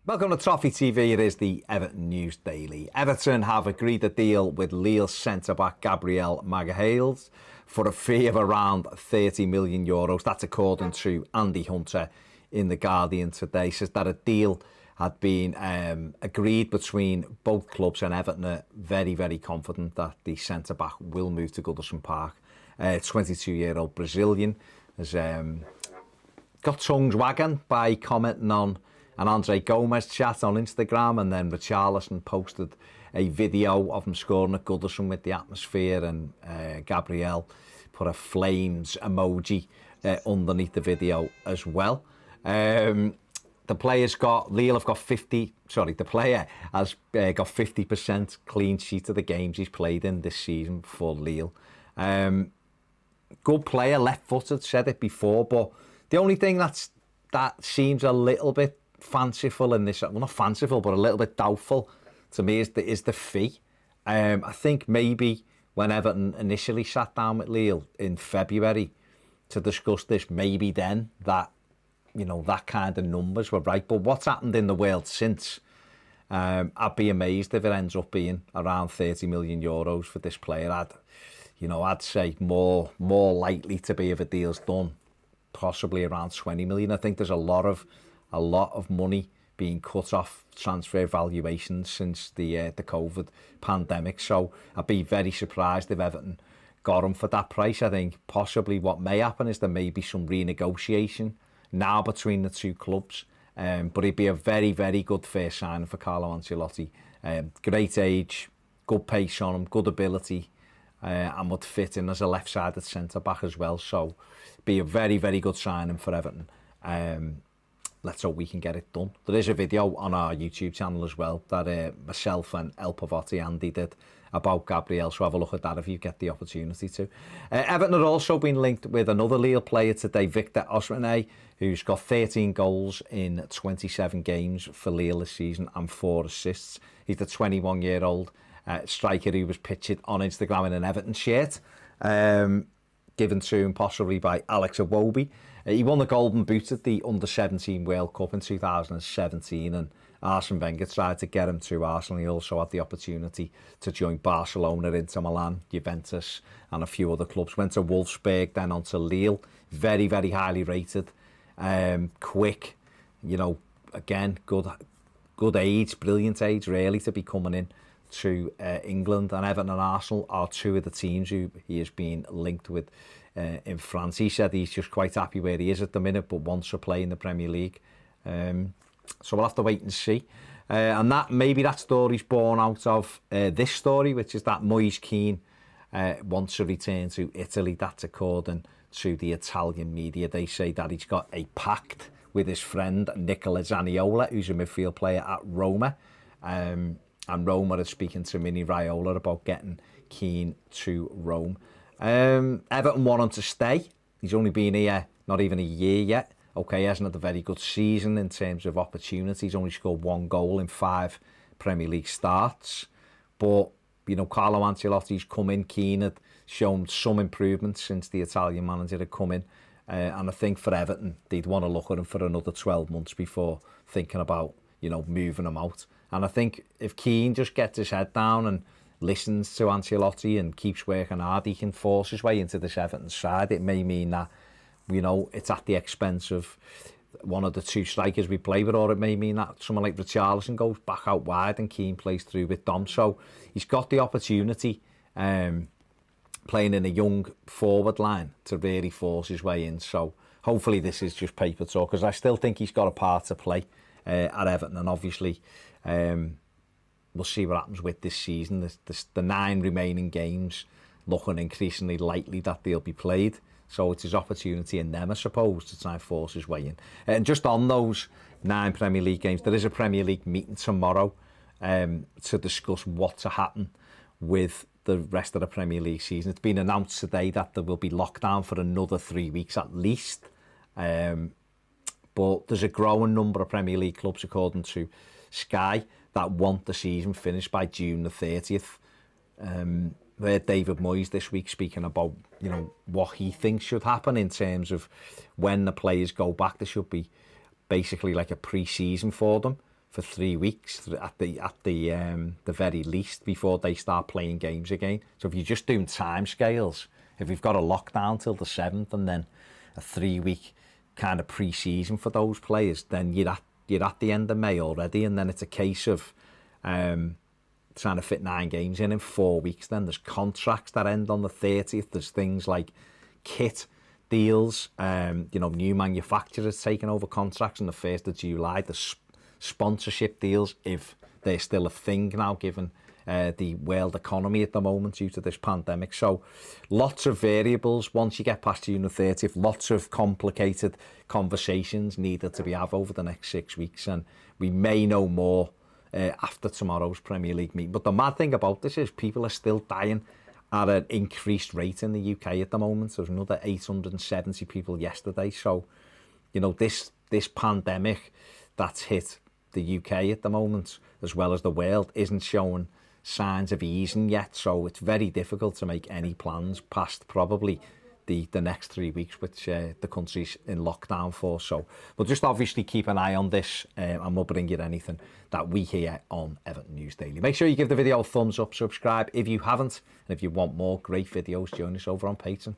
Welcome to Toffee TV. It is the Everton News Daily. Everton have agreed a deal with Lille centre-back Gabriel for a fee of around €30 million. That's according to Andy Hunter in The Guardian today. Says that a deal had been agreed between both clubs, and Everton are very, very confident that the centre-back will move to Goodison Park. 22-year-old Brazilian has got tongues wagging by commenting on an Andre Gomez chat on Instagram, and then Richarlison posted a video of him scoring at Goodison with the atmosphere, and Gabrielle put a flames emoji underneath the video as well. The player has got 50% clean sheet of the games he's played in this season for Lille. Good player, left-footed, said it before, but the only thing that seems a little bit fanciful in this, well, not fanciful, but a little bit doubtful to me is the fee. I think maybe when Everton initially sat down with Lille in February to discuss this, maybe then that, that kind of numbers were right. But what's happened in the world since, I'd be amazed if it ends up being around €30 million for this player. I'd say more likely to be, if a deal's done, possibly around 20 million. I think there's a lot of money being cut off transfer valuations since the COVID pandemic. So I'd be very surprised if Everton got him for that price. I think possibly what may happen is there may be some renegotiation now between the two clubs. But it'd be a very, very good first signing for Carlo Ancelotti. Great age, good pace on him, good ability, and would fit in as a left-sided centre-back as well. So be a very, very good signing for Everton. Let's hope we can get it done. There is a video on our YouTube channel as well that myself and El Pavotti, Andy, did about Gabriel, so have a look at that if you get the opportunity to. Everton had also been linked with another Lille player today, Victor Osimhen, who's got 13 goals in 27 games for Lille this season and 4 assists. He's the 21-year-old striker who was pictured on Instagram in an Everton shirt, given to him possibly by Alex Iwobi. He won the Golden Boot at the Under-17 World Cup in 2017, and Arsene Wenger tried to get him to Arsenal. He also had the opportunity to join Barcelona, Inter Milan, Juventus, and a few other clubs. Went to Wolfsburg, then on to Lille. Very, very highly rated, quick, again, good age, brilliant age, really, to be coming in to England. And Everton and Arsenal are two of the teams who he has been linked with in France. He said he's just quite happy where he is at the minute, but wants to play in the Premier League. So we'll have to wait and see. And that story's born out of this story, which is that Moise Kean wants to return to Italy. That's according to the Italian media. They say that he's got a pact with his friend Nicola Zaniolo, who's a midfield player at Roma. And Roma is speaking to Mini Raiola about getting Kean to Rome. Everton want him to stay. He's only been here not even a year yet. Okay, he hasn't had a very good season in terms of opportunities. He's only scored 1 goal in 5 Premier League starts. But, Carlo Ancelotti's come in. Kean had shown some improvements since the Italian manager had come in. And I think for Everton, they'd want to look at him for another 12 months before thinking about, moving him out. And I think if Kean just gets his head down and listens to Ancelotti and keeps working hard, he can force his way into this Everton side. It may mean that, it's at the expense of one of the 2 strikers we play with, or it may mean that someone like Richarlison goes back out wide and Kean plays through with Dom. So he's got the opportunity, playing in a young forward line, to really force his way in. So hopefully this is just paper talk, because I still think he's got a part to play at Everton. And obviously, we'll see what happens with this season. The 9 remaining games looking increasingly likely that they'll be played. So it's his opportunity in them, I suppose, to try and force his way in. And just on those 9 Premier League games, there is a Premier League meeting tomorrow to discuss what to happen with the rest of the Premier League season. It's been announced today that there will be lockdown for another 3 weeks at least. But there's a growing number of Premier League clubs, according to Sky, that want the season finished by June the 30th. We heard David Moyes this week speaking about, what he thinks should happen in terms of when the players go back. There should be basically like a pre-season for them for 3 weeks at the very least before they start playing games again. So if you're just doing time scales, if we've got a lockdown till the 7th and then a 3-week kind of pre-season for those players, then you're at the end of May already, and then it's a case of trying to fit 9 games in 4 weeks. Then there's contracts that end on the 30th. There's things like kit deals, new manufacturers taking over contracts on the 1st of July. There's sponsorship deals, if they're still a thing now, given the world economy at the moment due to this pandemic. So lots of variables once you get past June the 30th, lots of complicated conversations needed to be had over the next 6 weeks, and we may know more after tomorrow's Premier League meeting. But the mad thing about this is people are still dying at an increased rate in the UK at the moment. There's another 870 people yesterday. So, this pandemic that's hit the UK at the moment, as well as the world, isn't showing signs of easing yet. So it's very difficult to make any plans past probably the next 3 weeks, which the country's in lockdown for. So we'll just obviously keep an eye on this, and we'll bring you anything that we hear on Everton News Daily. Make sure you give the video a thumbs up, subscribe if you haven't, and if you want more great videos, join us over on Patreon.